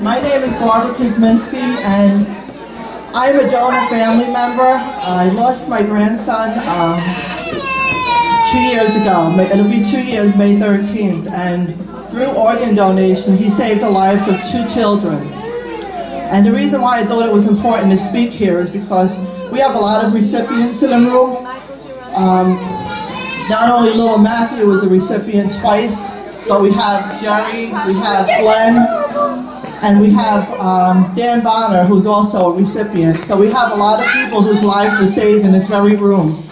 My name is Kuzminski, and I'm a donor family member. I lost my grandson 2 years ago. It'll be 2 years, May 13th, and through organ donation, he saved the lives of 2 children. And the reason why I thought it was important to speak here is because we have a lot of recipients in the room. Not only little Matthew was a recipient twice, but we have Jerry, we have Glenn, and we have Dan Bonner, who's also a recipient. So we have a lot of people whose lives were saved in this very room.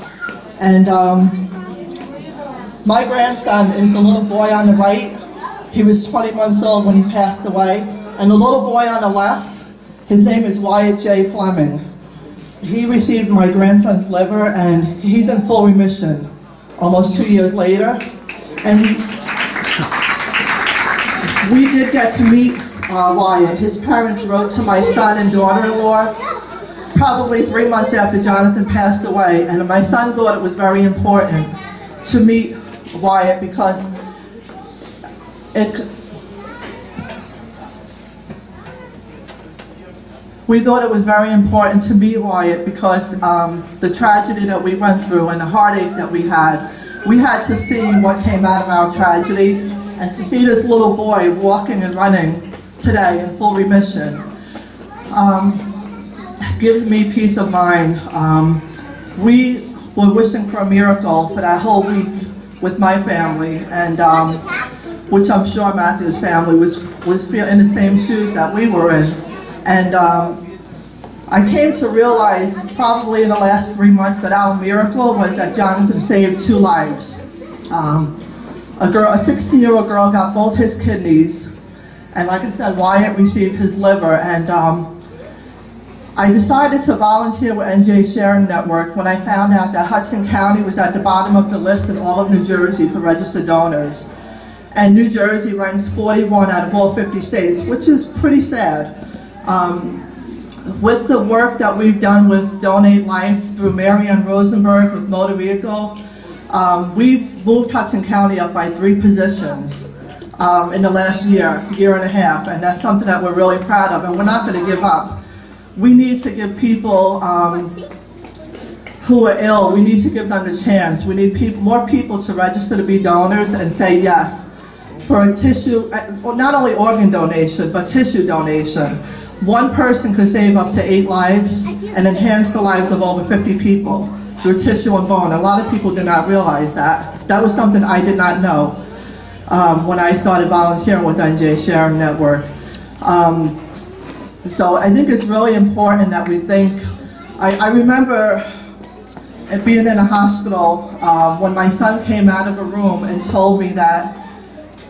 And my grandson is the little boy on the right. He was 20 months old when he passed away. And the little boy on the left, his name is Wyatt J. Fleming. He received my grandson's liver, and he's in full remission almost 2 years later. And we did get to meet Wyatt. His parents wrote to my son and daughter-in-law probably 3 months after Jonathan passed away, and my son thought it was very important to meet Wyatt because we thought it was very important to meet Wyatt because the tragedy that we went through and the heartache that we had to see what came out of our tragedy, and to see this little boy walking and running today in full remission gives me peace of mind. We were wishing for a miracle for that whole week with my family, and which I'm sure Matthew's family was in the same shoes that we were in. And I came to realize probably in the last 3 months that our miracle was that Jonathan saved 2 lives. A 16-year-old girl got both his kidneys, and like I said, Wyatt received his liver. And I decided to volunteer with NJ Sharing Network when I found out that Hudson County was at the bottom of the list in all of New Jersey for registered donors. And New Jersey ranks 41 out of all 50 states, which is pretty sad. With the work that we've done with Donate Life through Marianne Rosenberg with motor vehicle, we've moved Hudson County up by 3 positions in the last year and a half, and that's something that we're really proud of, and we're not going to give up. We need to give people who are ill, we need to give them the chance. We need more people to register to be donors and say yes for a tissue, not only organ donation, but tissue donation. 1 person could save up to 8 lives and enhance the lives of over 50 people through tissue and bone. A lot of people do not realize that. That was something I did not know when I started volunteering with NJ Sharing Network. So I think it's really important that we think. I remember being in a hospital when my son came out of a room and told me that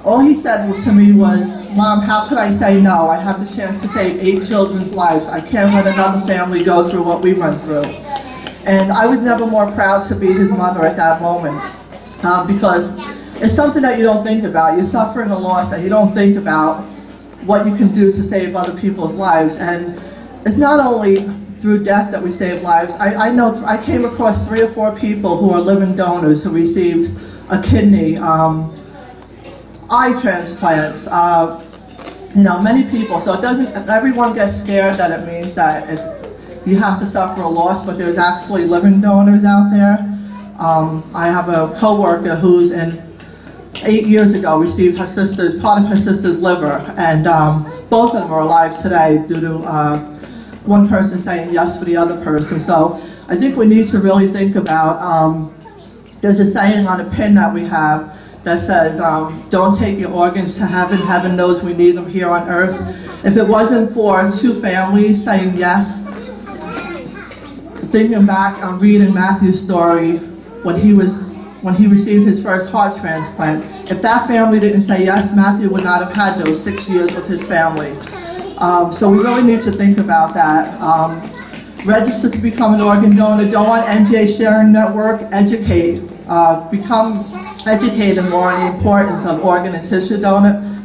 all he said to me was, "Mom, how could I say no? I have the chance to save 8 children's lives. I can't let another family go through what we went through." And I was never more proud to be his mother at that moment because it's something that you don't think about. You're suffering a loss and you don't think about what you can do to save other people's lives. And it's not only through death that we save lives. I know I came across 3 or 4 people who are living donors who received a kidney, eye transplants, many people. So it doesn't, everyone gets scared that it means that you have to suffer a loss, but there's actually living donors out there. I have a coworker who's 8 years ago received part of her sister's liver, and both of them are alive today due to one person saying yes for the other person. So I think we need to really think about, there's a saying on a pin that we have that says, don't take your organs to heaven. Heaven knows we need them here on earth. If it wasn't for 2 families saying yes, thinking back on reading Matthew's story when he received his first heart transplant, if that family didn't say yes, Matthew would not have had those 6 years with his family. So we really need to think about that. Register to become an organ donor. Go on NJ Sharing Network, educate, become educated more on the importance of organ and tissue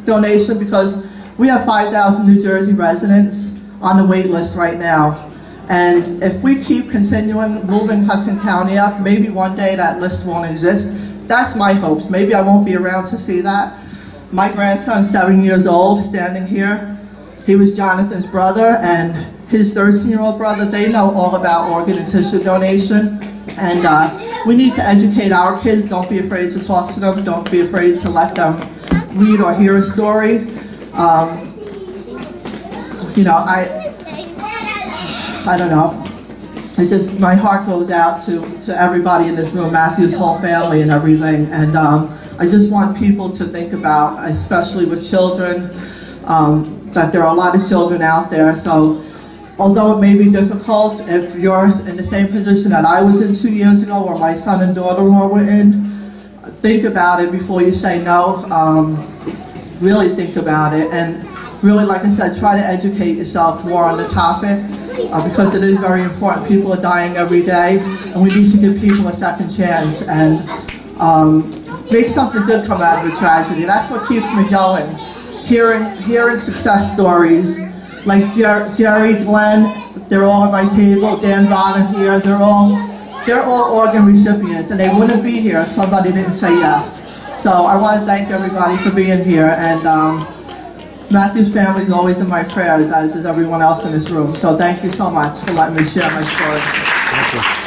donation, because we have 5,000 New Jersey residents on the wait list right now. And if we keep continuing moving Hudson County up, maybe one day that list won't exist. That's my hopes. Maybe I won't be around to see that. My grandson's 7 years old, standing here. He was Jonathan's brother, and his 13-year-old brother. They know all about organ and tissue donation. And we need to educate our kids. Don't be afraid to talk to them. Don't be afraid to let them read or hear a story. You know, I don't know. It just, my heart goes out to everybody in this room, Matthew's whole family and everything. And I just want people to think about, especially with children, that there are a lot of children out there. So although it may be difficult, if you're in the same position that I was in 2 years ago, or my son and daughter-in-law were in, think about it before you say no. Really think about it, and really, like I said, try to educate yourself more on the topic, because it is very important. People are dying every day, and we need to give people a second chance and make something good come out of a tragedy. That's what keeps me going. Hearing success stories like Jerry, Glenn, they're all at my table. Dan Bonner here, they're all organ recipients, and they wouldn't be here if somebody didn't say yes. So I want to thank everybody for being here, and Matthew's family is always in my prayers, as is everyone else in this room. So thank you so much for letting me share my story. Thank you.